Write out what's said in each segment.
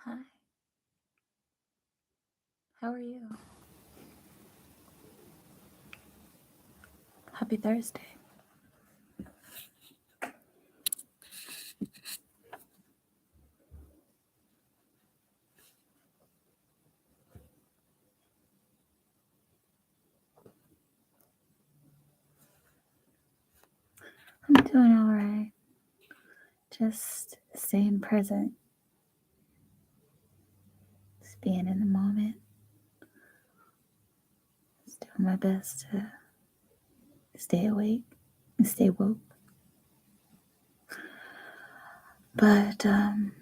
Hi. How are you? Happy Thursday. I'm doing all right. Just staying present. Just being in the moment. Just doing my best to stay awake and stay woke. But I'm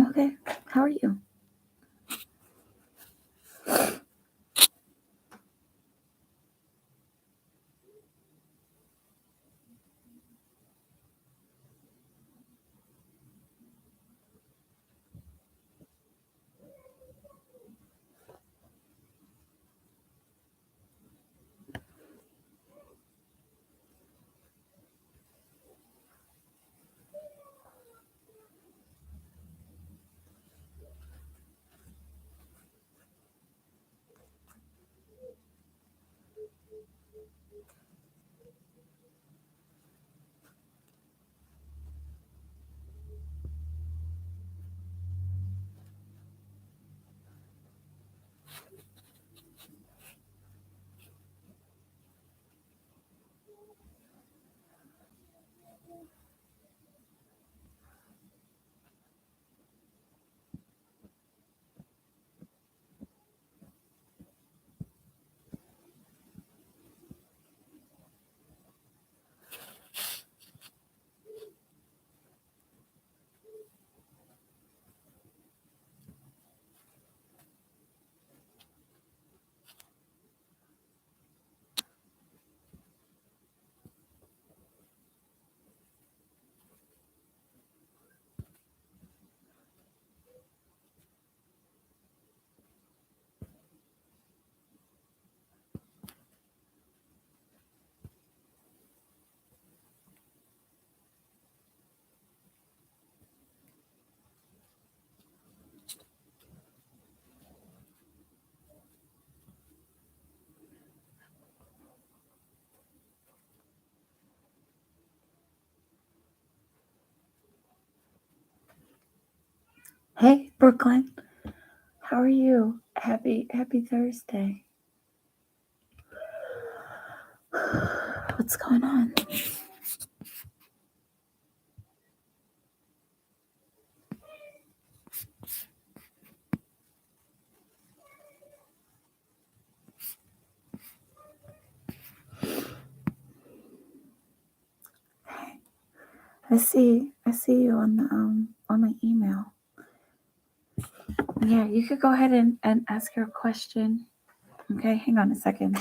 okay. How are you? Hey, Brooklyn. How are you? Happy Thursday. What's going on? I see you on the on my email. Yeah, you could go ahead and ask your question. Okay, hang on a second.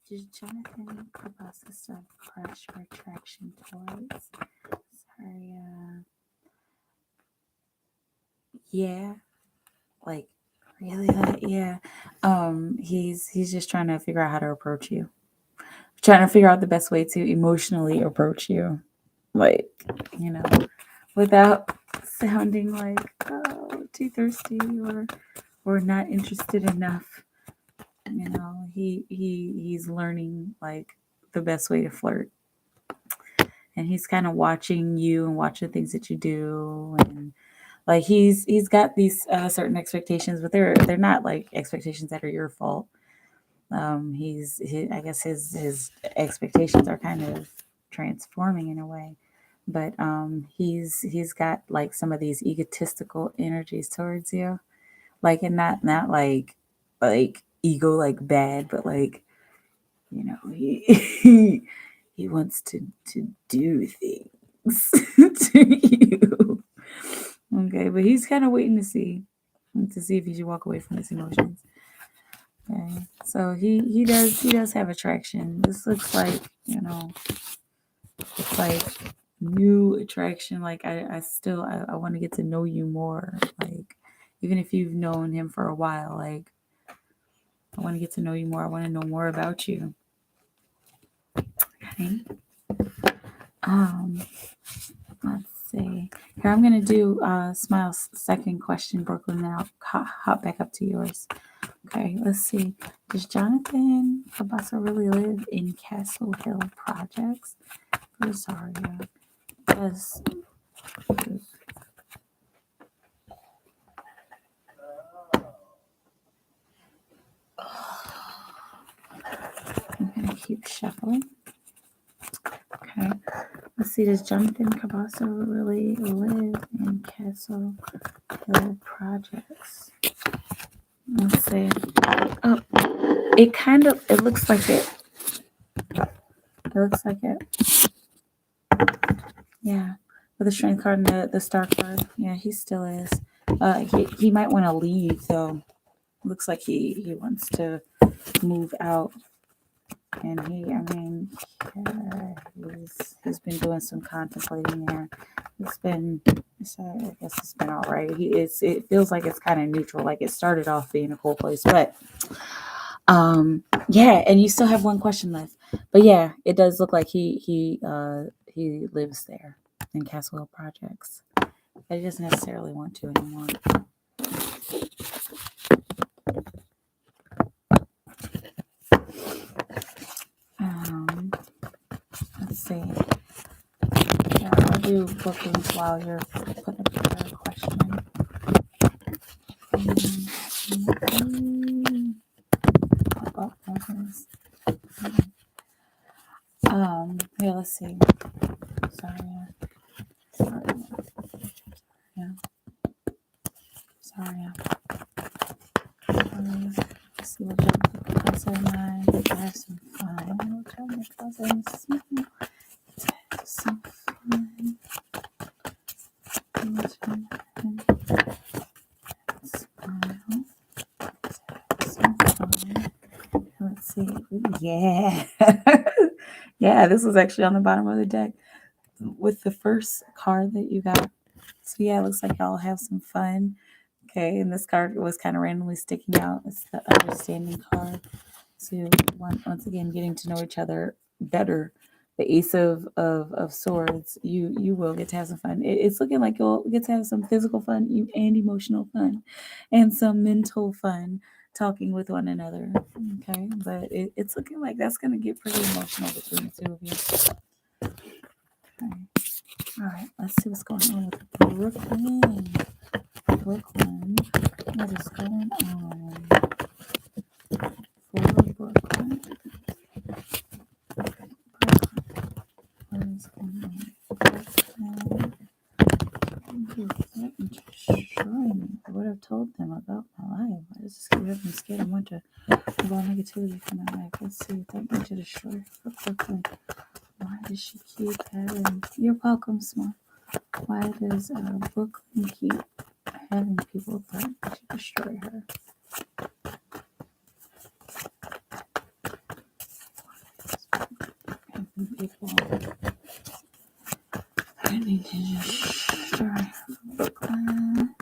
Does Jonathan cause us to crush or attraction towards? Sorry, yeah, like really, yeah. He's just trying to figure out how to approach you, trying to figure out the best way to emotionally approach you, like, you know, without sounding like, oh, too thirsty or not interested enough. You know, he's learning like the best way to flirt, and he's kind of watching you and watching the things that you do, and like he's got these certain expectations, but they're not like expectations that are your fault. I guess his expectations are kind of transforming in a way, but he's got like some of these egotistical energies towards you, like, and not like ego like bad, but like, you know, he wants to do things to you. Okay, but he's kind of waiting to see if he should walk away from his emotions. Okay, so he does have attraction. This looks like, you know, it's like new attraction. Like I want to get to know you more. Like even if you've known him for a while, like I want to get to know you more. I want to know more about you. Okay. Let's see. Here I'm gonna do Smile's second question, Brooklyn. Now hop back up to yours. Okay, let's see. Does Jonathan Cabasa really live in Castle Hill Projects? Rosario. Does I'm gonna keep shuffling. Okay. Let's see. Does Jonathan Cabasa really live in Castle Hill Projects? Let's see. Oh, it looks like it. It looks like it. Yeah. With the strength card and the star card. Yeah, he still is. He might want to leave though. Looks like he wants to move out. And he's been doing some contemplating there. I guess it's been all right. It feels like it's kind of neutral. Like it started off being a cool place, but yeah. And you still have one question left, but yeah, it does look like he lives there in Castle Hill Projects, but he doesn't necessarily want to anymore. Let's see. Yeah, I'll do bookings while you're putting up your question. Here, let's see. Sorry. Yeah. Sorry. Let's see what your cousin and I have some fun. We'll tell your cousin some fun. Smile. Some fun. Let's see. Yeah. Yeah, this was actually on the bottom of the deck with the first card that you got. So yeah, it looks like y'all have some fun. Okay, and this card was kind of randomly sticking out. It's the understanding card. So once again, getting to know each other better. The Ace of Swords. You will get to have some fun. It's looking like you'll get to have some physical fun and emotional fun, and some mental fun talking with one another. Okay, but it's looking like that's going to get pretty emotional between the two of you. Okay. All right, let's see what's going on with Brooklyn. Brooklyn, what is going on for Brooklyn? What is going on? Brooklyn. You're threatening to destroy me. I would have told them about my life. I just keep having scared. I want to move on negativity from my life. Let's see. Threatening to destroy for Brooklyn. Why does she keep having? You're welcome, Small. Why does Brooklyn keep having people threaten to destroy her? threatening to destroy Brooklyn.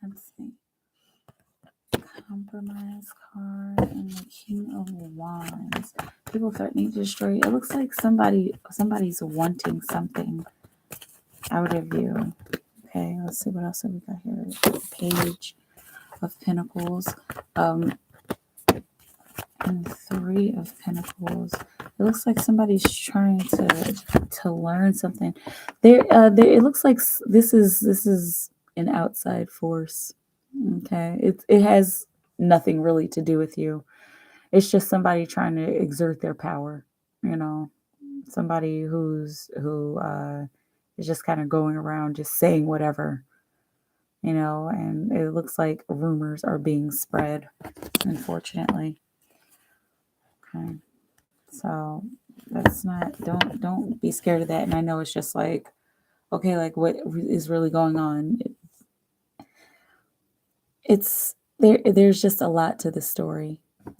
Let's see. Compromise card and the King of Wands. People threatening to destroy. It looks like somebody's wanting something out of you. Okay, let's see what else have we got here. Page of Pentacles. And Three of Pentacles. It looks like somebody's trying to learn something. There. It looks like this is an outside force. Okay, it has nothing really to do with you. It's just somebody trying to exert their power. You know, somebody who is just kind of going around just saying whatever. You know, and it looks like rumors are being spread, unfortunately. Okay. So that's not, don't be scared of that. And I know it's just like, okay, like what is really going on? It's there's just a lot to the story.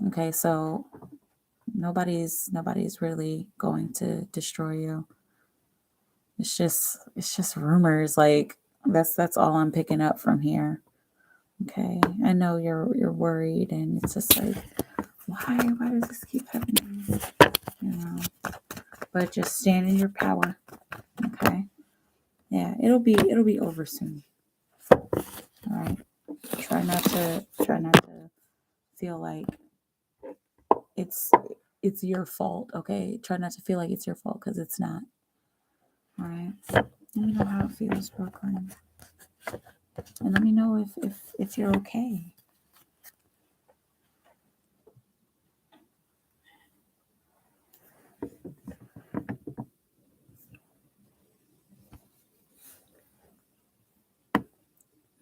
Okay, so nobody's really going to destroy you. It's just rumors. Like that's all I'm picking up from here. Okay, I know you're worried, and it's just like, why does this keep happening? You know, but just stand in your power. Okay, yeah, it'll be over soon. All right, try not to feel like it's your fault. Okay, try not to feel like it's your fault, because it's not. All right, let me know how it feels, Brooklyn, and let me know if you're okay.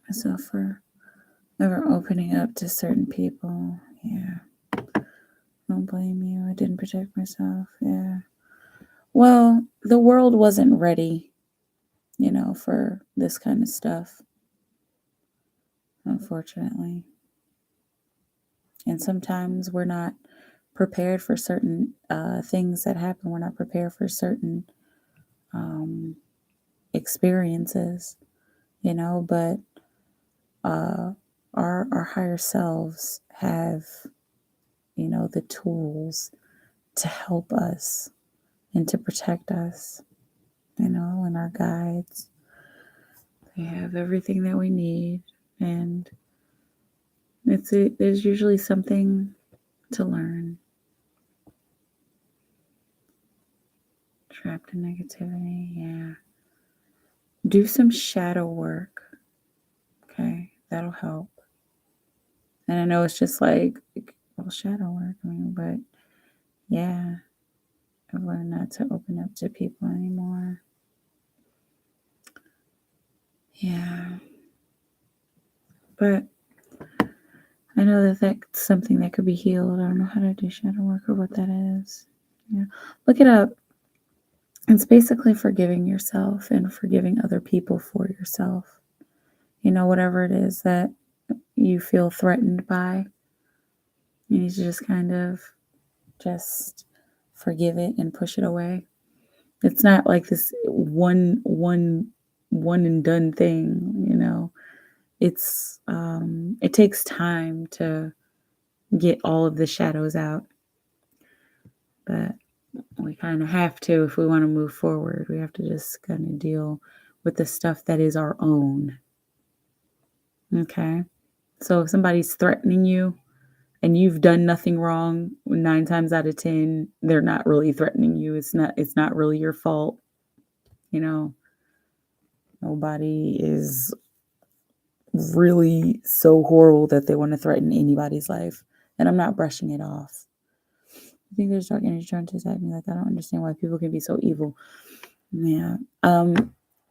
Myself for never opening up to certain people. Yeah, don't blame you. I didn't protect myself. Yeah. Well, the world wasn't ready, for this kind of stuff, unfortunately. And sometimes we're not prepared for certain things that happen. We're not prepared for certain experiences, but our higher selves have, the tools to help us and to protect us, and our guides. They have everything that we need, and there's usually something to learn. Trapped in negativity, yeah. Do some shadow work, okay? That'll help. And I know it's just like, well, shadow work, but yeah, I've learned not to open up to people anymore. Yeah. But I know that that's something that could be healed. I don't know how to do shadow work or what that is. Yeah. Look it up. It's basically forgiving yourself and forgiving other people for yourself. Whatever it is that you feel threatened by, you need to just kind of just forgive it and push it away. It's not like this one and done thing, It's it takes time to get all of the shadows out. But we kind of have to, if we want to move forward. We have to just kind of deal with the stuff that is our own. Okay? So if somebody's threatening you and you've done nothing wrong, 9 times out of 10, they're not really threatening you. It's not really your fault. Nobody is really so horrible that they want to threaten anybody's life. And I'm not brushing it off. I think there's dark energy trying to attack me. Like, I don't understand why people can be so evil. Yeah.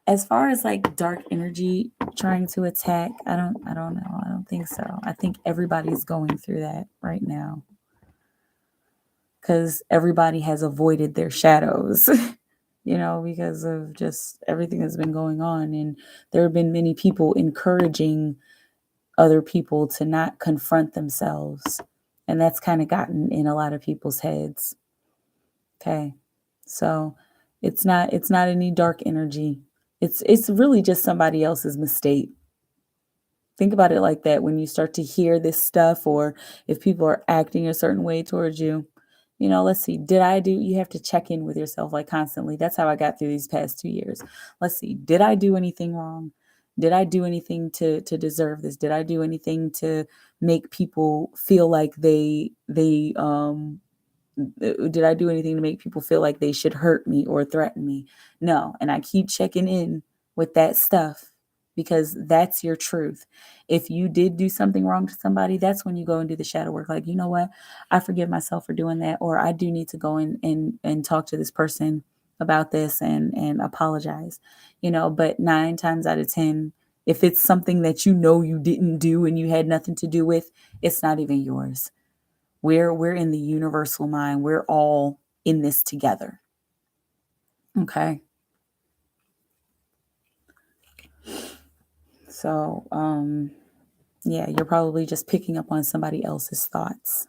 As far as like dark energy trying to attack, I don't know. I don't think so. I think everybody's going through that right now, because everybody has avoided their shadows, because of just everything that's been going on. And there have been many people encouraging other people to not confront themselves. And that's kind of gotten in a lot of people's heads. Okay. So it's not any dark energy. It's really just somebody else's mistake. Think about it like that when you start to hear this stuff, or if people are acting a certain way towards you. Let's see, you have to check in with yourself like constantly. That's how I got through these past 2 years. Let's see, did I do anything wrong? Did I do anything to deserve this? Did I do anything to make people feel like did I do anything to make people feel like they should hurt me or threaten me? No. And I keep checking in with that stuff, because that's your truth. If you did do something wrong to somebody, that's when you go and do the shadow work. Like, you know what? I forgive myself for doing that, or I do need to go in and talk to this person about this and apologize. But 9 times out of 10, if it's something that you didn't do and you had nothing to do with, it's not even yours. We're in the universal mind. We're all in this together. Okay. So, yeah, you're probably just picking up on somebody else's thoughts.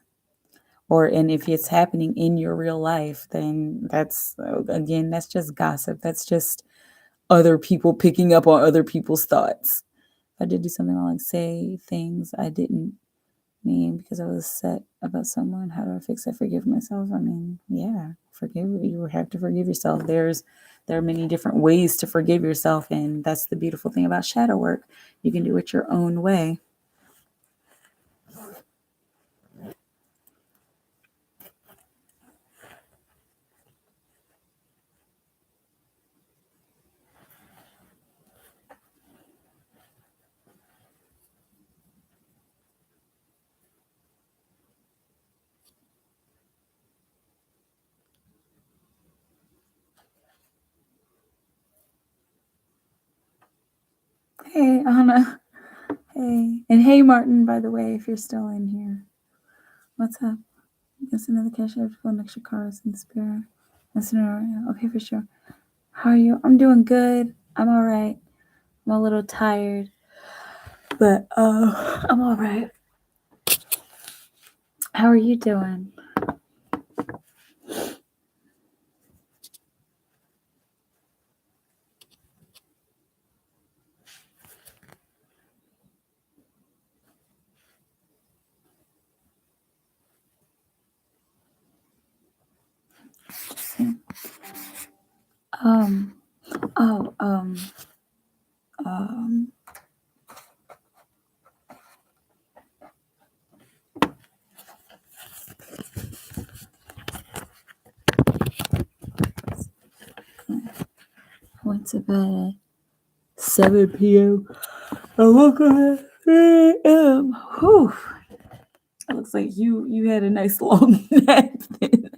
And if it's happening in your real life, then that's just gossip. That's just other people picking up on other people's thoughts. If I did do something wrong, like say things I didn't mean because I was upset about someone, how do I fix it? Forgive myself. I mean, yeah, you have to forgive yourself. There are many different ways to forgive yourself, and that's the beautiful thing about shadow work. You can do it your own way. Hey, Anna. Hey. And hey, Martin, by the way, if you're still in here. What's up? That's another cash out for an extra cars in the spirit. That's okay, for sure. How are you? I'm doing good. I'm all right. I'm a little tired, but I'm all right. How are you doing? Um, oh, I went to bed at 7 p.m. I woke up at 3 a.m. Whew. It looks like you had a nice long nap then.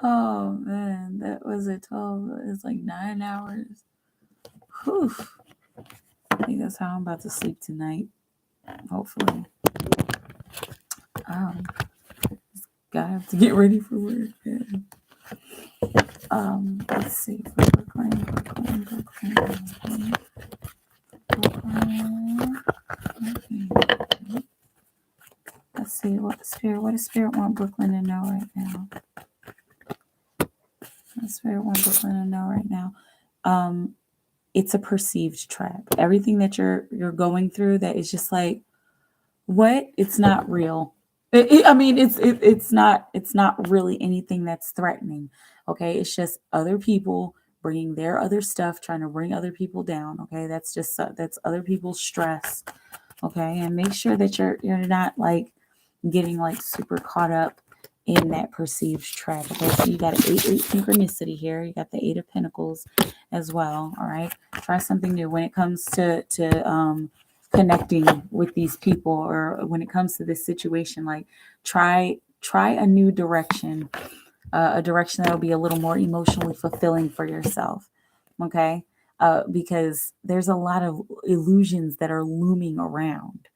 Oh man, that was a 12. It's like 9 hours. Whew. I think that's how I'm about to sleep tonight. Hopefully. Gotta have to get ready for work. Yeah. Let's see. Brooklyn. Okay. Let's see what does Spirit want Brooklyn to know right now? Spirit want Brooklyn to know right now. It's a perceived trap. Everything that you're going through that is just like, what? It's not real. It's not really anything that's threatening. Okay, it's just other people bringing their other stuff, trying to bring other people down. Okay, that's other people's stress. Okay, and make sure that you're not like getting like super caught up in that perceived trap. Okay, so you got an 8-8 synchronicity here. You got the 8 of Pentacles as well. All right, try something new when it comes to connecting with these people, or when it comes to this situation. Like try a new direction, a direction that will be a little more emotionally fulfilling for yourself. Okay, because there's a lot of illusions that are looming around.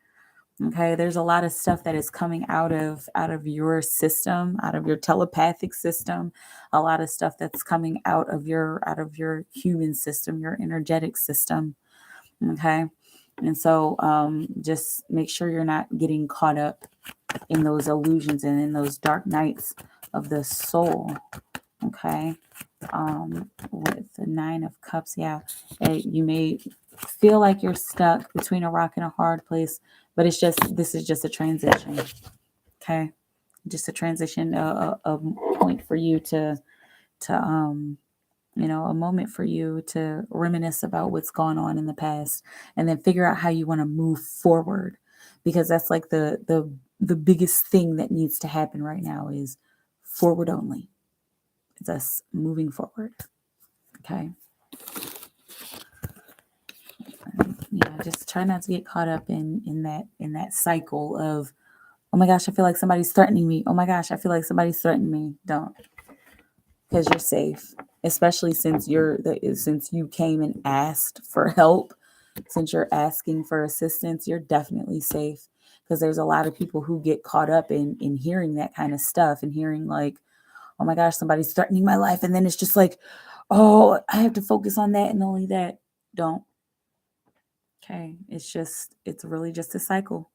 Okay, there's a lot of stuff that is coming out of your system, out of your telepathic system, a lot of stuff that's coming out of your human system, your energetic system. Okay, and so just make sure you're not getting caught up in those illusions and in those dark nights of the soul. Okay. With the Nine of Cups, yeah, you may feel like you're stuck between a rock and a hard place, but this is just a transition. Okay, just a transition, a point for you to a moment for you to reminisce about what's gone on in the past, and then figure out how you want to move forward, because that's like the biggest thing that needs to happen right now is forward only. It's us moving forward. Okay. Just try not to get caught up in that cycle of, oh my gosh, I feel like somebody's threatening me. Oh my gosh, I feel like somebody's threatening me. Don't, because you're safe, especially since you came and asked for help. Since you're asking for assistance, you're definitely safe, because there's a lot of people who get caught up in hearing that kind of stuff and hearing like, oh my gosh, somebody's threatening my life, and then it's just like, oh, I have to focus on that and only that. Don't. Okay, it's really just a cycle.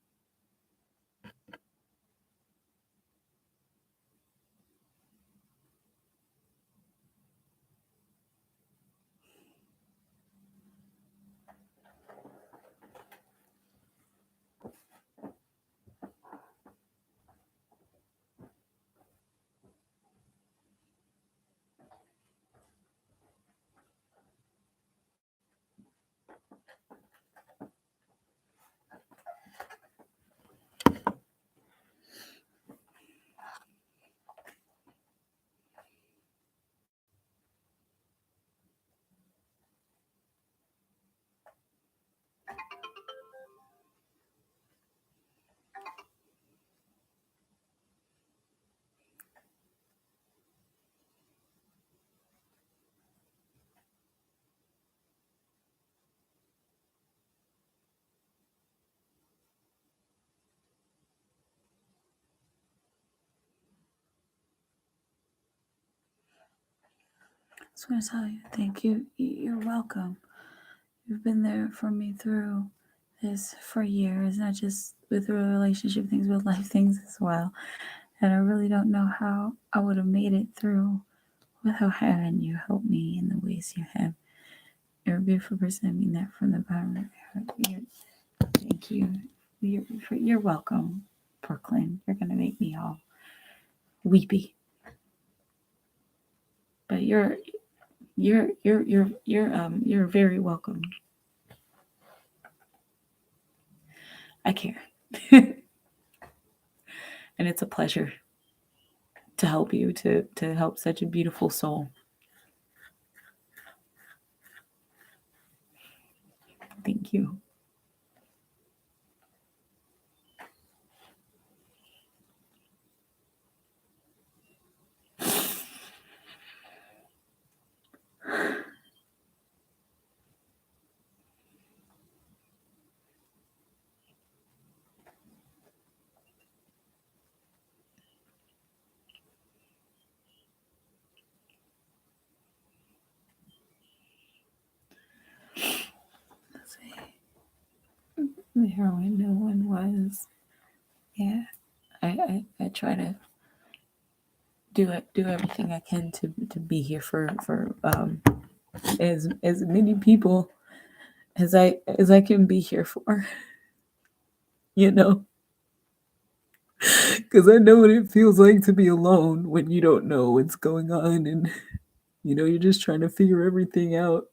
I just want to tell you, thank you. You're welcome. You've been there for me through this for years, not just with relationship things, but life things as well. And I really don't know how I would have made it through without having you help me in the ways you have. You're a beautiful person. I mean that from the bottom of my heart. Thank you. You're welcome, Brooklyn. You're gonna make me all weepy. But you're very welcome. I care. And it's a pleasure to help you, to help such a beautiful soul. Thank you. Let's see. The heroine no one was. Yeah. I try to do everything I can to be here for as many people as I can be here for. You know, because I know what it feels like to be alone when you don't know what's going on, and you're just trying to figure everything out.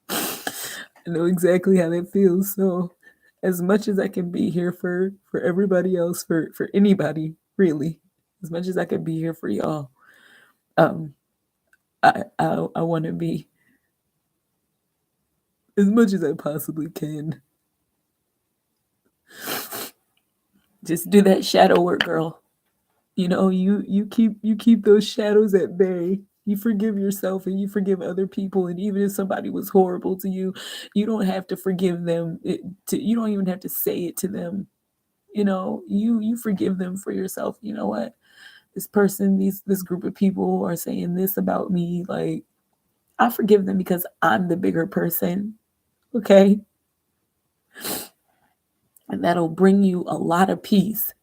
I know exactly how that feels. So, as much as I can be here for everybody else, for anybody really, as much as I can be here for y'all, um, I want to be as much as I possibly can. Just do that shadow work, girl. You keep those shadows at bay. You forgive yourself and you forgive other people, and even if somebody was horrible to you, you don't have to forgive them. You don't even have to say it to them. You forgive them for yourself. You know what? This group of people are saying this about me. Like, I forgive them because I'm the bigger person. Okay, and that'll bring you a lot of peace.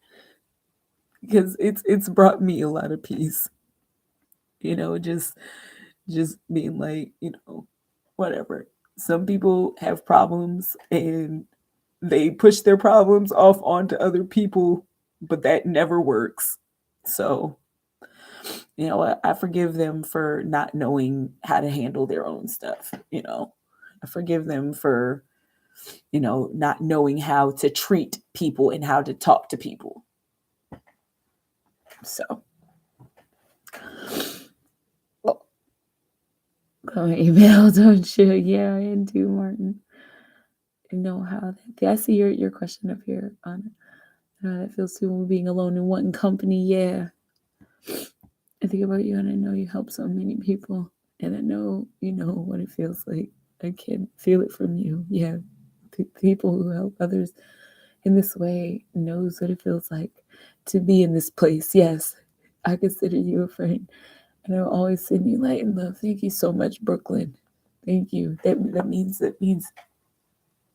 because it's brought me a lot of peace. Just being like, whatever. Some people have problems and they push their problems off onto other people, but that never works. So, I forgive them for not knowing how to handle their own stuff. I forgive them for, not knowing how to treat people and how to talk to people. So, email, don't you? Yeah, I do, Martin. Know how I see your question up here on how that feels too, being alone and wanting company. Yeah, I think about you, and I know you help so many people, and I know you know what it feels like. I can feel it from you. Yeah, people who help others in this way knows what it feels like to be in this place. Yes, I consider you a friend, and I'll always send you light and love. Thank you so much, Brooklyn. Thank you. That means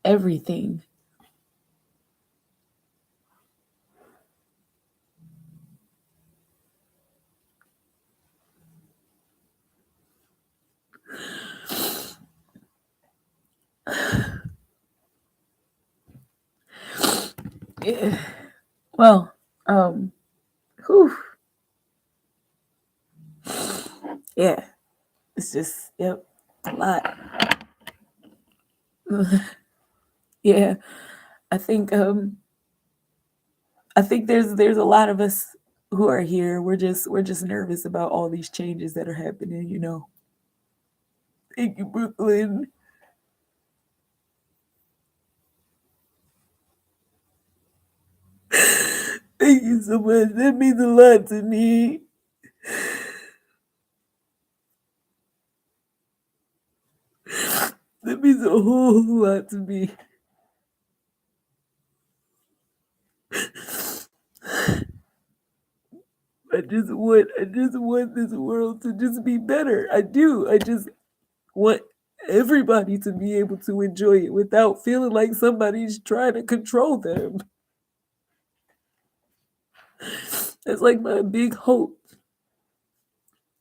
everything. Yeah. Well, whew. Yeah, it's just, yep, a lot. Yeah, I think there's a lot of us who are here. We're just nervous about all these changes that are happening. Thank you, Brooklyn. Thank you so much. That means a lot to me. That means a whole lot to me. I just want this world to just be better. I do. I just want everybody to be able to enjoy it without feeling like somebody's trying to control them. That's like my big hope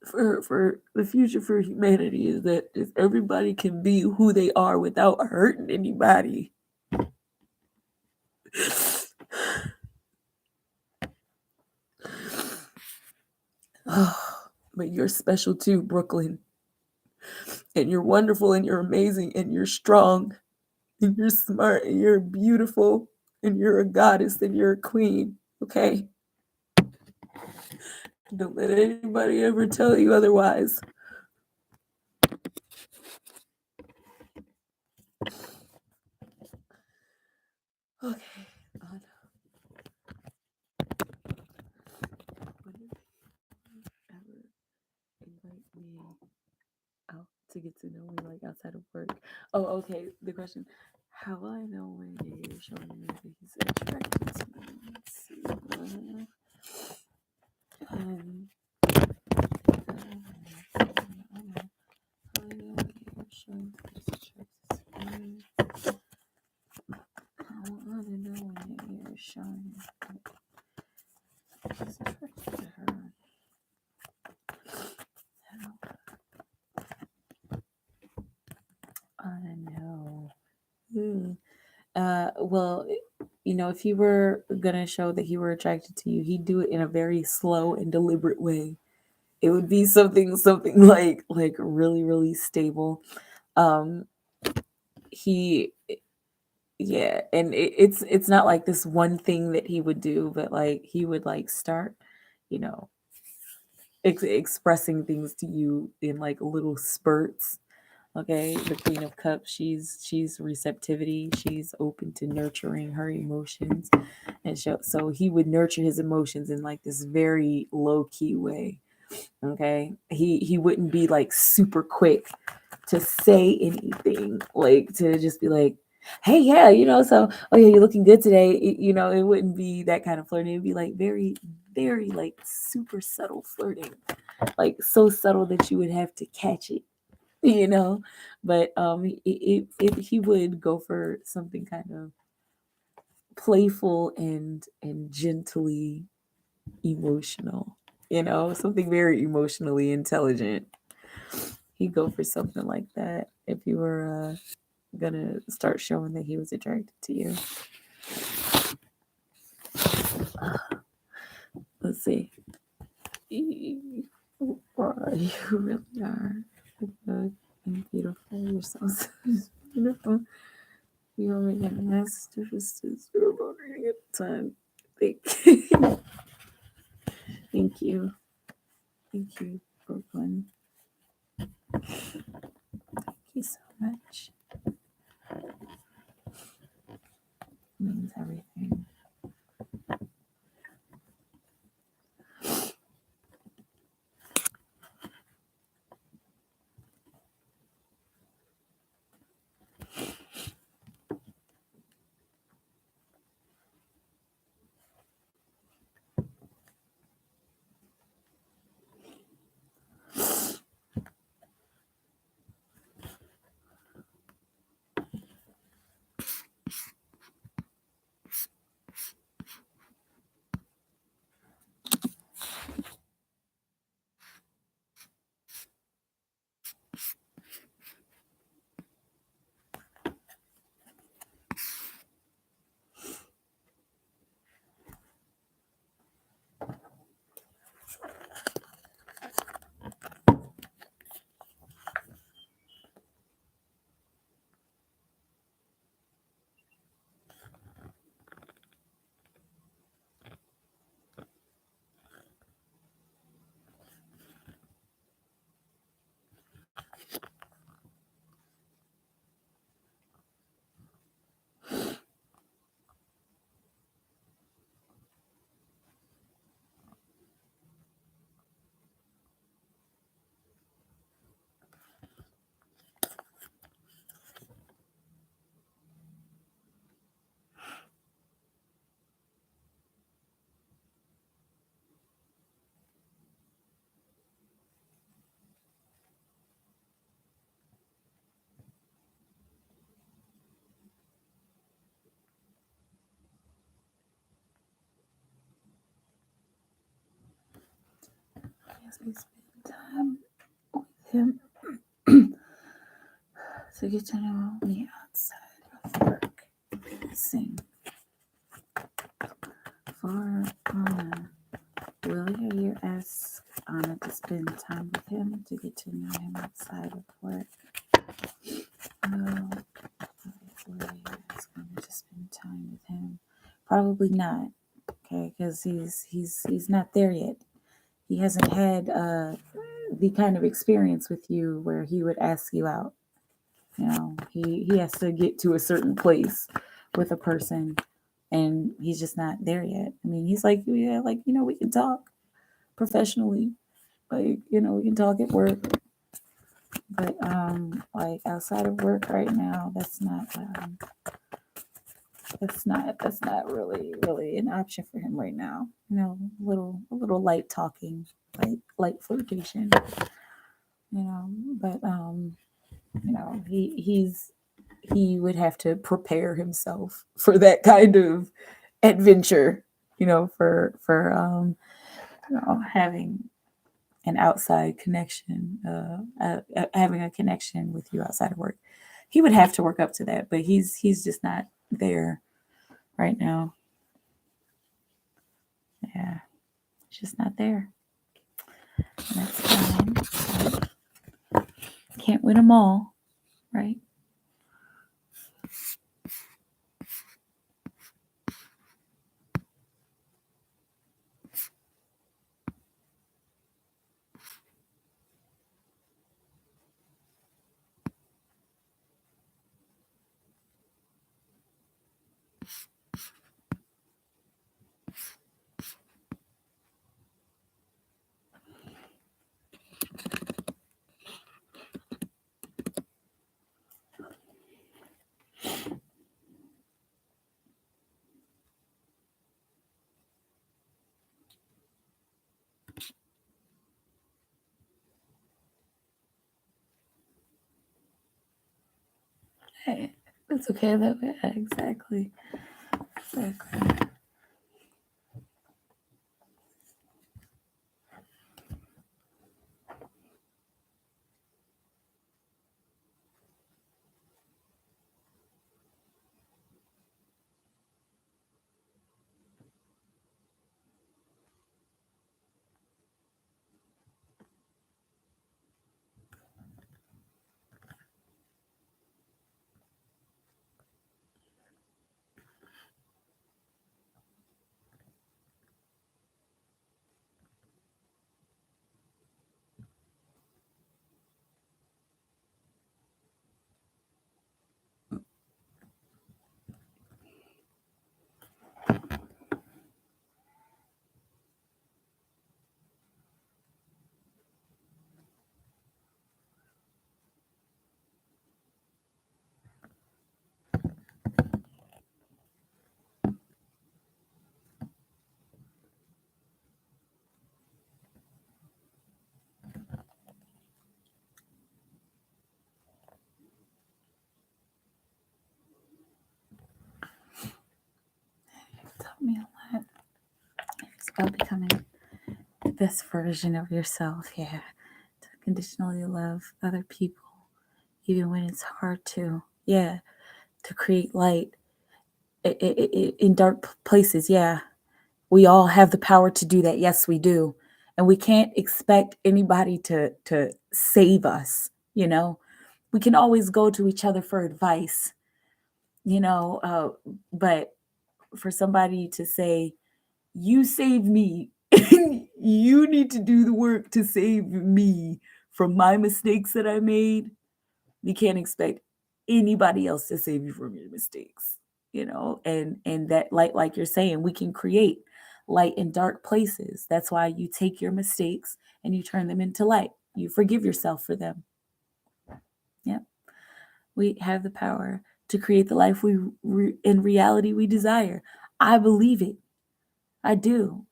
for the future for humanity, is that just everybody can be who they are without hurting anybody. But you're special too, Brooklyn. And you're wonderful and you're amazing and you're strong and you're smart and you're beautiful and you're a goddess and you're a queen. Okay? Don't let anybody ever tell you otherwise. Okay. Anna. Would you ever invite me out to get to know me, like outside of work? Oh, okay. The question: how will I know when you're showing me that he's attracted to me? Let's see. Um, how I know when you're showing that he's attracted to me? How will I know when you're showing that he's attracted to her? I know. Well, if you were gonna show that he were attracted to you, he'd do it in a very slow and deliberate way. It would be something like really, really stable. Um, he, yeah, and it's not like this one thing that he would do, but like he would like start, you know, expressing things to you in like little spurts. Okay, the Queen of Cups, she's receptivity. She's open to nurturing her emotions, and so he would nurture his emotions in like this very low key way. Okay, he wouldn't be like super quick to say anything, like to just be like, "Hey, yeah, so oh yeah, you're looking good today." It wouldn't be that kind of flirting. It'd be like very, very like super subtle flirting, like so subtle that you would have to catch it. But if he would go for something kind of playful and gently emotional, something very emotionally intelligent. He'd go for something like that if you were gonna start showing that he was attracted to you. Let's see. You really are good and beautiful. You're so beautiful. You only get master sisters about reading at the time. Thank you. Thank you, Brooklyn. Thank you so much. It means everything. As we spend time with him to get to know me outside of work. Sing for Anna. Will you ask Anna to spend time with him to get to know him outside of work? Will you ask Anna to spend time with him? Probably not. Okay, because he's not there yet. He hasn't had the kind of experience with you where he would ask you out. He has to get to a certain place with a person, and he's just not there yet. I mean, he's like, yeah, like, we can talk professionally, like, we can talk at work, but like outside of work right now, that's not really an option for him right now. A little light talking, light flirtation, but he would have to prepare himself for that kind of adventure, for having an outside connection, having a connection with you outside of work. He would have to work up to that, but he's just not there right now. Yeah, he's just not there. And that's fine. So, can't win them all, right? Hey, it's okay that way. Exactly. about becoming the best version of yourself. Yeah. To conditionally love other people, even when it's hard to. Yeah. To create light in dark places. Yeah. We all have the power to do that. Yes, we do. And we can't expect anybody to save us, you know. We can always go to each other for advice, you know, but for somebody to say, you save me, you need to do the work to save me from my mistakes that I made, you can't expect anybody else to save you from your mistakes, you know. And that light, like you're saying, we can create light in dark places. That's why you take your mistakes and you turn them into light. You forgive yourself for them. Yeah, we have the power to create the life we in reality we desire. I believe it. I do.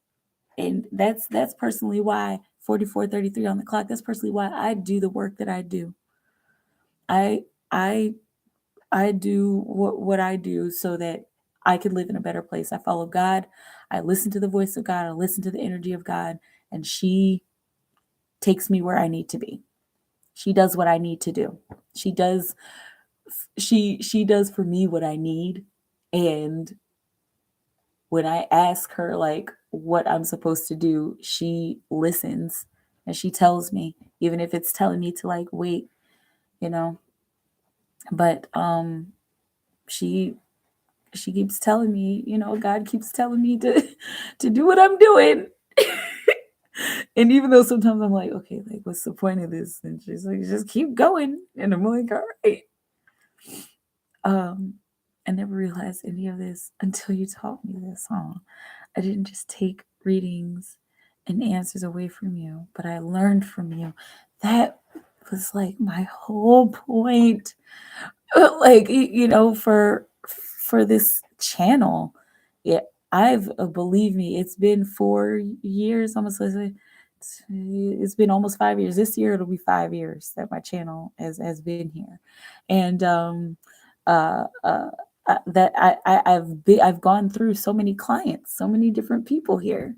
And that's personally why 4433 on the clock. That's personally why I do the work that I do. I I I do what I do so that I can live in a better place. I follow God. I listen to the voice of God. I listen to the energy of God, and she takes me where I need to be. She does what I need to do. She does she does for me what I need. And when I ask her like what I'm supposed to do, she listens and she tells me, even if it's telling me to like wait, you know. But she she keeps telling me, you know, God keeps telling me to do what I'm doing. And even though sometimes I'm like, okay, like what's the point of this? And she's like, just keep going. And I'm like, all right. I never realized any of this until you taught me this song. I didn't just take readings and answers away from you, but I learned from you. That was like my whole point. Like, you know, for this channel. Yeah, I've believe me, it's been 4 years, almost it's been almost 5 years. This year it'll be 5 years that my channel has been here. And uh, uh, that I've gone through so many clients, so many different people here.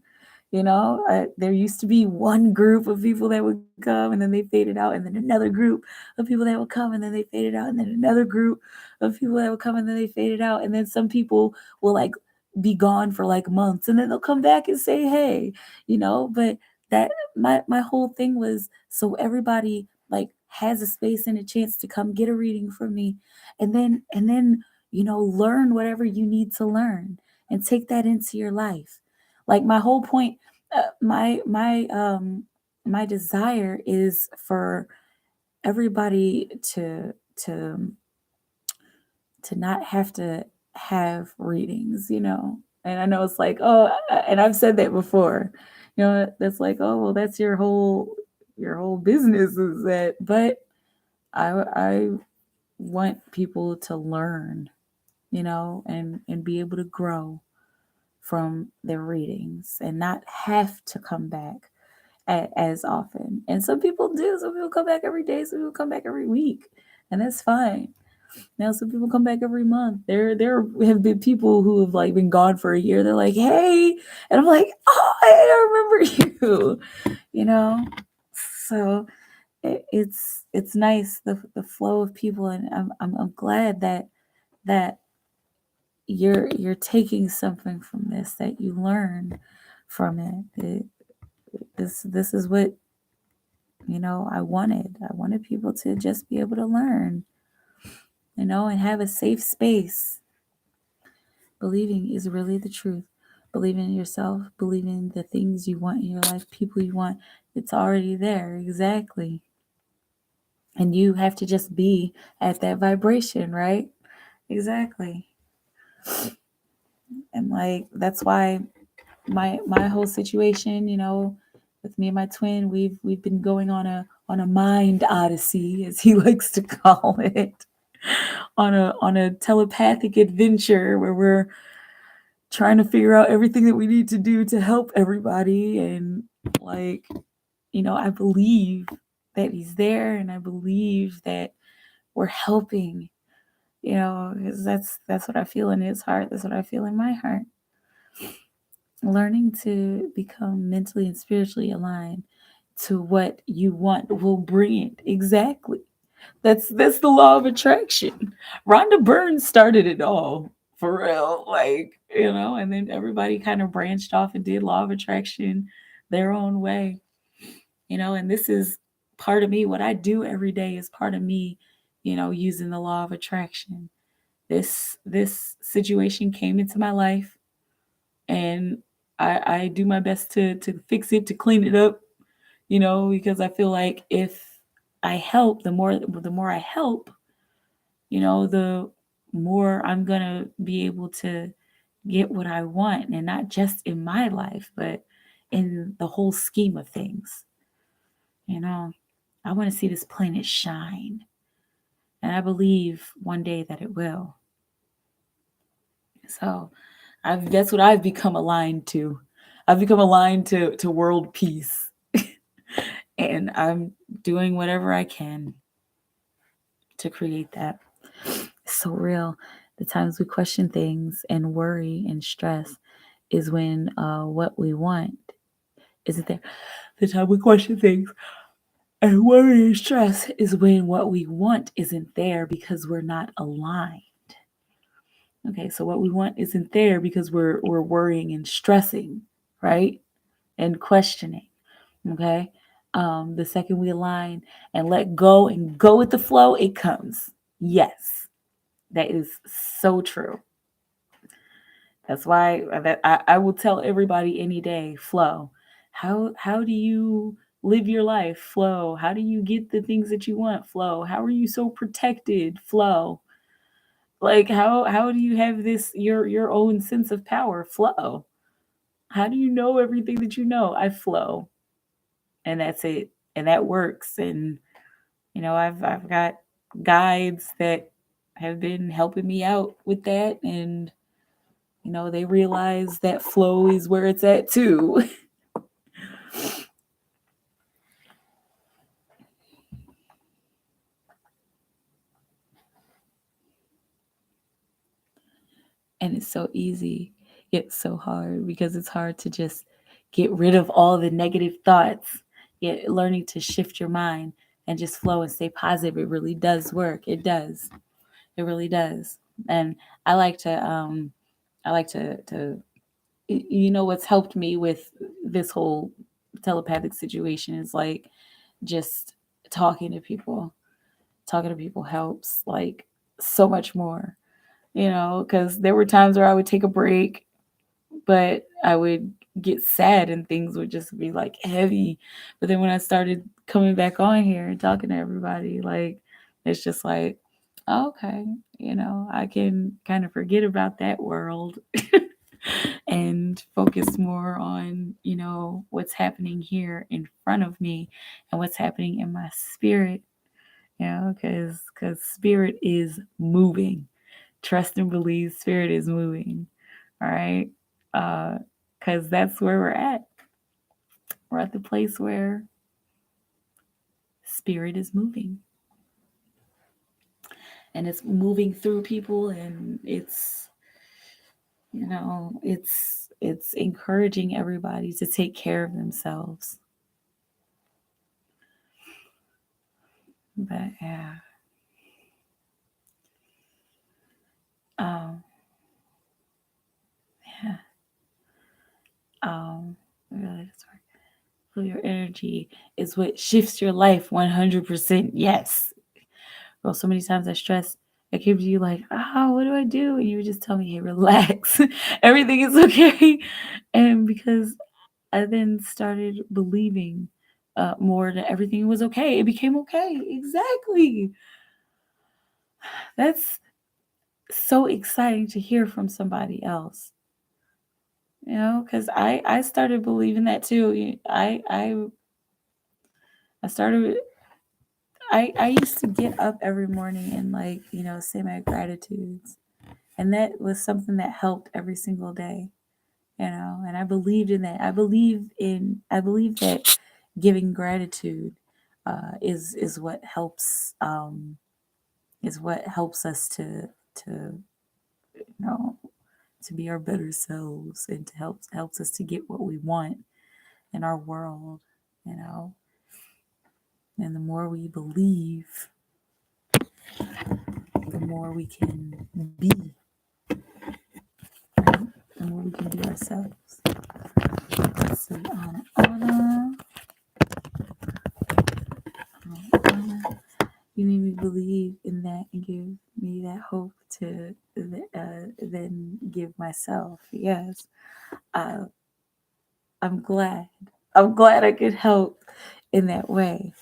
You know, there used to be one group of people that would come and then they faded out, and then another group of people that would come and then they faded out, and then another group of people that would come and then they faded out, and then some people will like be gone for like months and then they'll come back and say hey, you know. But that my whole thing was so everybody like has a space and a chance to come get a reading from me, and then you know, learn whatever you need to learn and take that into your life. Like my whole point, my desire is for everybody to not have to have readings, you know. And I know it's like, oh, and I've said that before, you know, that's like, oh, well, that's your whole business is that. But I want people to learn, you know, and be able to grow from their readings and not have to come back as often. And some people do. Some people come back every day. Some people come back every week, and that's fine. Now some people come back every month. There have been people who have like been gone for a year. They're like, hey, and I'm like, oh, I remember you. You know, so it's nice the flow of people, and I'm glad that you're taking something from this, that you learn from it. This is what, you know, I wanted people to just be able to learn, you know, and have a safe space. Believing is really the truth. Believing in yourself, believing in the things you want in your life, people you want, it's already there. Exactly. And you have to just be at that vibration, right? Exactly. And like that's why my whole situation, you know, with me and my twin, we've been going on a mind odyssey, as he likes to call it, on a telepathic adventure where we're trying to figure out everything that we need to do to help everybody. And like, you know, I believe that he's there, and I believe that we're helping, you know, because that's what I feel in his heart. That's what I feel in my heart. learning to become mentally and spiritually aligned to what you want will bring it. Exactly. That's the law of attraction. Rhonda Byrne started it all for real, like, and then everybody kind of branched off and did law of attraction their own way, and this is part of me. What I do every day is part of me, using the law of attraction. This situation came into my life, and I do my best to fix it, to clean it up, because I feel like if I help, the more I help, the more I'm gonna be able to get what I want, and not just in my life, but in the whole scheme of things. I want to see this planet shine, and I believe one day that it will. So that's what I've become aligned to. I've become aligned to world peace, and I'm doing whatever I can to create that. It's so real. The times we question things and worry and stress is when what we want isn't there. The time we question things and worry and stress is when what we want isn't there because we're not aligned. Okay, so what we want isn't there because we're worrying and stressing, right? And questioning. Okay. The second we align and let go and go with the flow, it comes. Yes, that is so true. That's why I will tell everybody any day, flow. How do you live your life? Flow. How do you get the things that you want? Flow. How are you so protected? Flow. Like how do you have this your own sense of power? Flow. How do you know everything that you know? I flow. And that's it. And that works. And I've got guides that have been helping me out with that, and they realize that flow is where it's at too. And it's so easy, yet so hard, because it's hard to just get rid of all the negative thoughts. Yet learning to shift your mind and just flow and stay positive, it really does work. It does. It really does. And I like to what's helped me with this whole telepathic situation is like just talking to people. Talking to people helps like so much more, because there were times where I would take a break, but I would get sad and things would just be like heavy. But then when I started coming back on here and talking to everybody, like it's just like, oh, okay, I can kind of forget about that world and focus more on, what's happening here in front of me and what's happening in my spirit, because spirit is moving. Trust and believe, spirit is moving. All right. Because that's where we're at. We're at the place where spirit is moving. And it's moving through people, and it's encouraging everybody to take care of themselves. But yeah. Um, yeah. Really, so your energy is what shifts your life 100%. Yes. Well, so many times I stress, I came to you like, what do I do? And you would just tell me, hey, relax. Everything is okay. And because I then started believing more that everything was okay, it became okay. Exactly. That's so exciting to hear from somebody else. Because I started believing that too. I started. I used to get up every morning and say my gratitudes, and that was something that helped every single day. And I believed in that. I believe that giving gratitude is what helps us to to be our better selves and to helps us to get what we want in our world, you know. And the more we believe, the more we can be, right? The more we can be ourselves. Let's see, Anna. You made me believe in that and give me that hope to then give myself. Yes. I'm glad. I'm glad I could help in that way,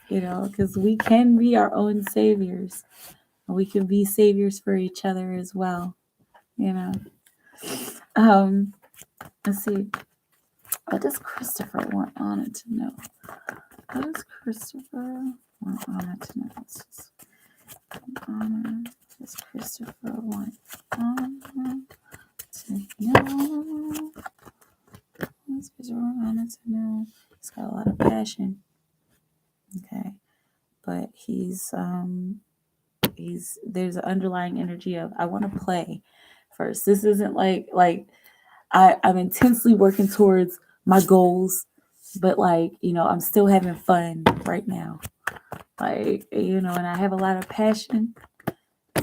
you know, because we can be our own saviors. And we can be saviors for each other as well, you know. Let's see. What does Christopher want Anna to know? What does Christopher want Anna to know? Let's just Anna. Does Christopher want Anna to know? Does Christopher want Anna to know? He's got a lot of passion. Okay. But he's there's an underlying energy of I want to play first. This isn't like I'm intensely working towards my goals, but like, you know, I'm still having fun right now. Like, you know, and I have a lot of passion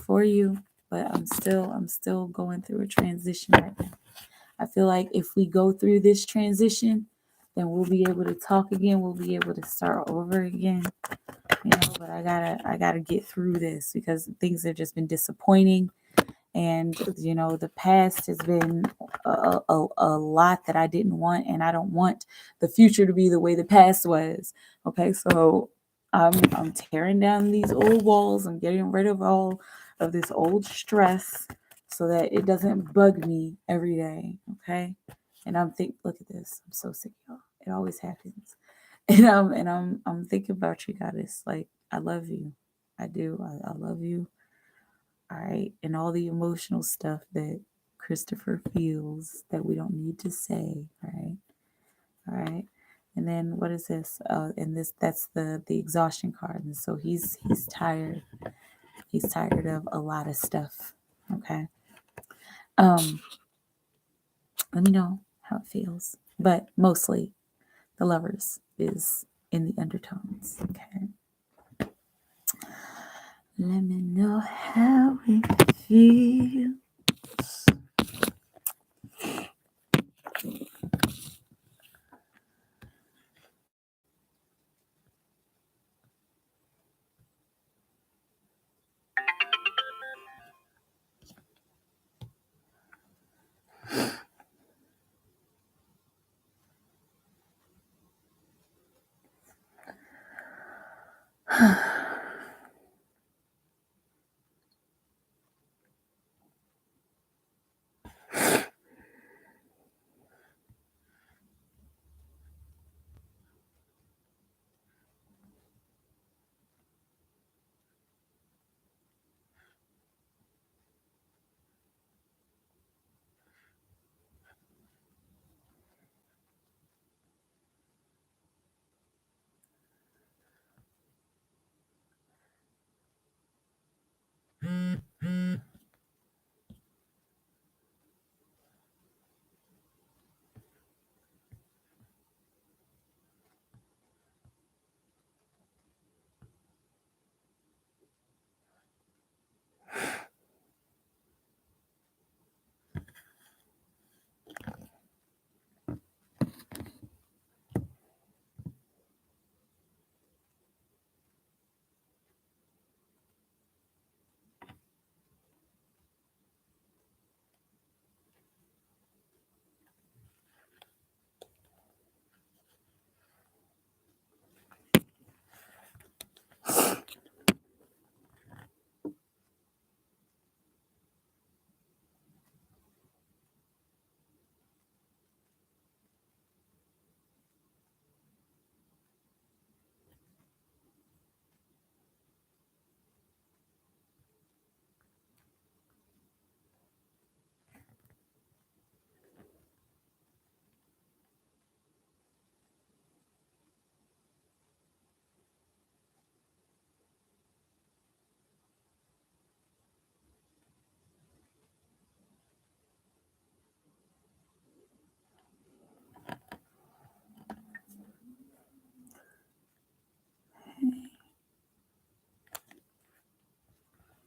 for you, but I'm still going through a transition right now. I feel like if we go through this transition, then we'll be able to talk again. We'll be able to start over again. You know, but I gotta get through this because things have just been disappointing. And, you know, the past has been a lot that I didn't want, and I don't want the future to be the way the past was. Okay, so I'm tearing down these old walls. I'm getting rid of all of this old stress so that it doesn't bug me every day. Okay, and look at this. I'm so sick, y'all. It always happens. And I'm thinking about you, goddess. Like, I love you. I do. I love you. All right. And all the emotional stuff that Christopher feels that we don't need to say. All right. All right. And then what is this? And that's the exhaustion card. And so he's tired. He's tired of a lot of stuff. Okay. Let me know how it feels. But mostly the lovers is in the undertones. Okay. Let me know how it feels.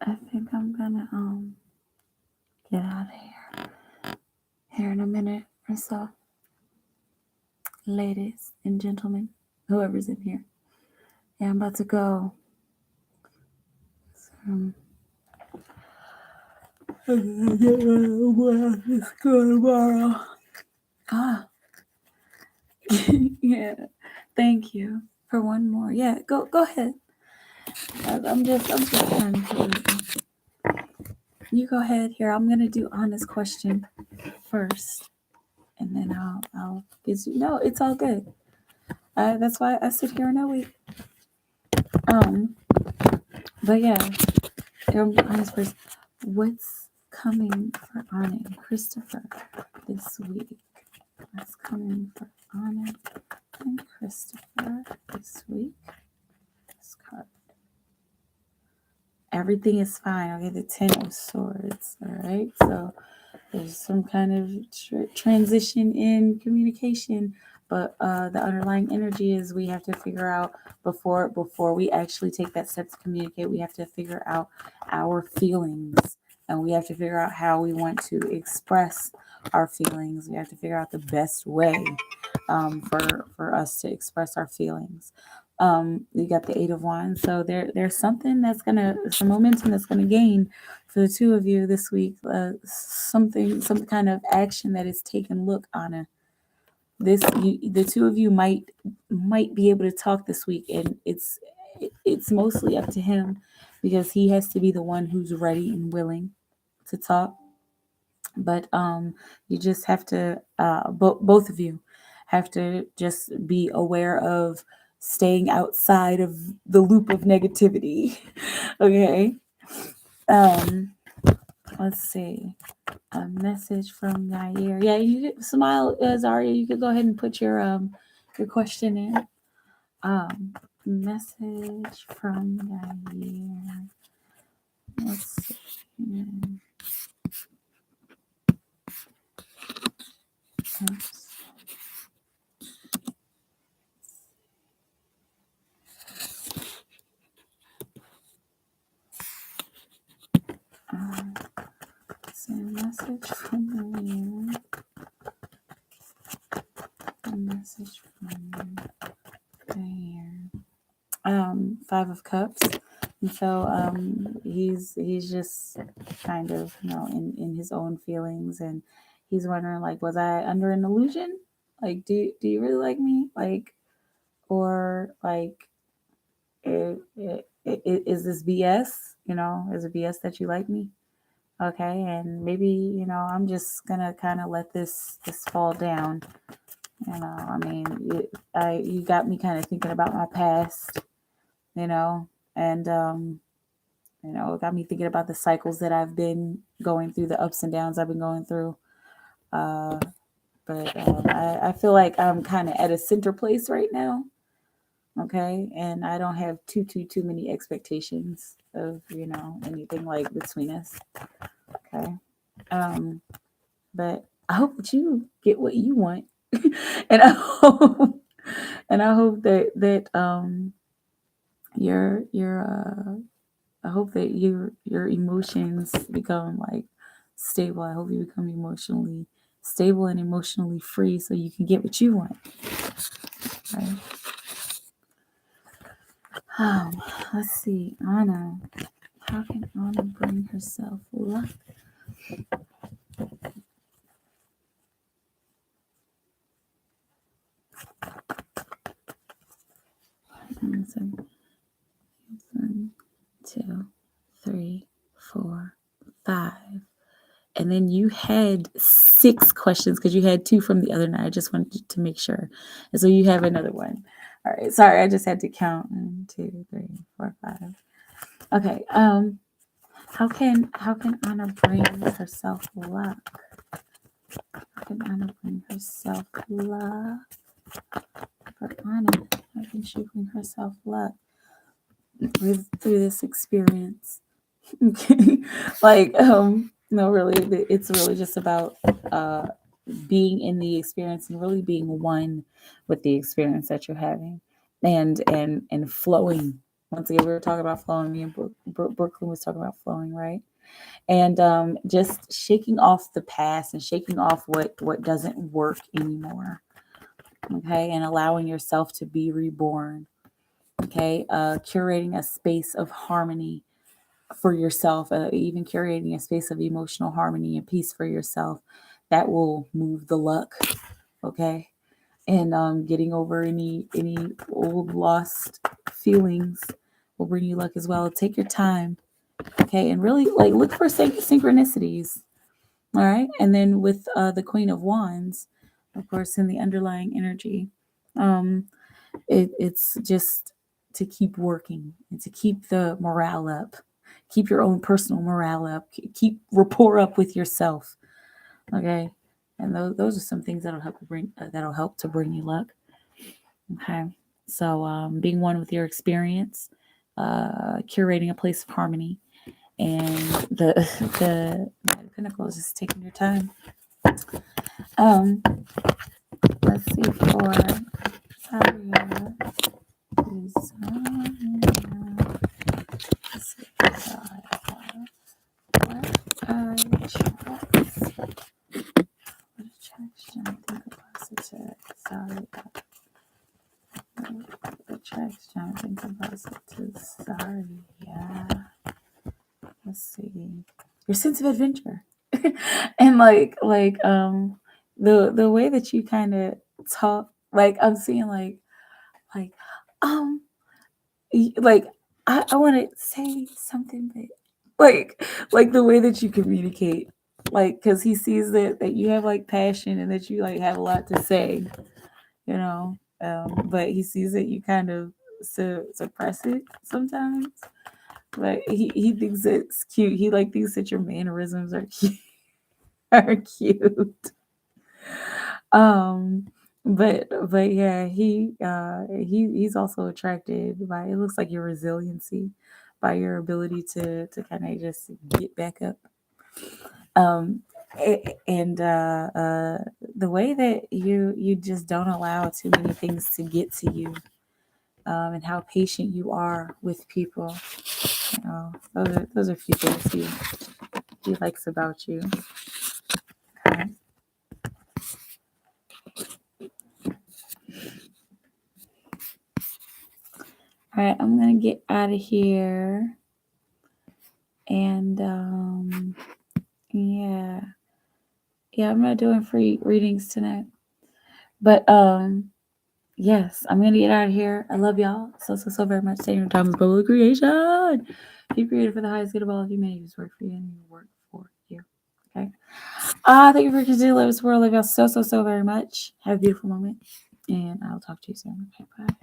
I think I'm gonna get out of here in a minute or so. Ladies and gentlemen, whoever's in here. Yeah, I'm about to go. Let's go tomorrow. Ah. Yeah. Thank you for one more. Yeah, go ahead. I'm just trying to. You go ahead here. I'm gonna do honest question first, and then I'll get you. No, it's all good. That's why I sit here and I wait. But yeah, honest first. What's coming for Anna and Christopher this week? What's coming for Anna and Christopher this week? This card. Everything is fine. Okay, the 10 of Swords. All right, so there's some kind of transition in communication, but the underlying energy is we have to figure out before we actually take that step to communicate. We have to figure out our feelings, and we have to figure out how we want to express our feelings. We have to figure out the best way for us to express our feelings. You got the 8 of Wands, so there's something that's some momentum that's gonna gain for the two of you this week. Some kind of action that is taken. Look, Anna, the two of you might be able to talk this week, and it's mostly up to him because he has to be the one who's ready and willing to talk. But you just have to both of you have to just be aware of staying outside of the loop of negativity. Okay. Let's see. A message from Yair. Yeah, you could smile, Zaria. You could go ahead and put your question in. Message from Yair. Let's see. Oops. So message from Yair. A message from Yair. 5 of Cups. And so he's just kind of, in his own feelings, and he's wondering, like, was I under an illusion? Like, do you really like me? Like, or like, is this BS? Is it BS that you like me? Okay, and maybe I'm just gonna kind of let this fall down. I mean, you got me kind of thinking about my past, and it got me thinking about the cycles that I've been going through, the ups and downs I've been going through. But I feel like I'm kind of at a center place right now. Okay, and I don't have too many expectations of anything like between us. Okay, but I hope that you get what you want, and I hope that I hope that your emotions become like stable. I hope you become emotionally stable and emotionally free so you can get what you want. Right? Let's see, Anna. How can Anna bring herself luck? One, 2, 3, 4, 5. And then you had 6 questions because you had 2 from the other night. I just wanted to make sure. And so you have another one. All right. Sorry, I just had to count. 1, 2, 3, 4, 5. Okay. How can Anna bring herself luck? How can Anna bring herself luck? For Anna, how can she bring herself luck through this experience? Okay. Like, no, really, it's really just about being in the experience and really being one with the experience that you're having, and flowing Once again, we were talking about flowing. Me and Brooklyn was talking about flowing, right? And just shaking off the past and shaking off what doesn't work anymore. Okay, and allowing yourself to be reborn. Okay, curating a space of harmony for yourself, even curating a space of emotional harmony and peace for yourself. That will move the luck. Okay, and getting over any old lost feelings will bring you luck as well. Take your time. Okay, and really like look for synchronicities. All right, and then with the Queen of Wands, of course, in the underlying energy, um, it's just to keep working and to keep the morale up, keep your own personal morale up, keep rapport up with yourself. Okay, and those are some things that'll help to bring you luck. Okay, so being one with your experience, curating a place of harmony, and the Knight of Pentacles is taking your time. Let's see for Saria. Let's see for Saria. What attraction? I think positive. Sorry. Attraction. I think positive. Sorry. Yeah. Let's see. Your sense of adventure. And the way that you kind of talk, like I'm seeing like um like I want to say something, but like the way that you communicate, like because he sees that you have like passion and that you like have a lot to say, you know, but he sees that you kind of suppress it sometimes. Like he thinks it's cute. He like thinks that your mannerisms are cute. Are cute. Um, but yeah, he's also attracted by, it looks like, your resiliency, by your ability to kind of just get back up. And the way that you just don't allow too many things to get to you, and how patient you are with people. You know, those are a few things he likes about you. Okay. All right, I'm gonna get out of here, and yeah, I'm not doing free readings tonight, but yes, I'm gonna get out of here. I love y'all so very much. Stay in your time is public creation. Be creative for the highest good of all of humanity. Just work for you and you work for you. Okay. Thank you for continuing to live this world. I love y'all so very much. Have a beautiful moment, and I'll talk to you soon. Okay, bye.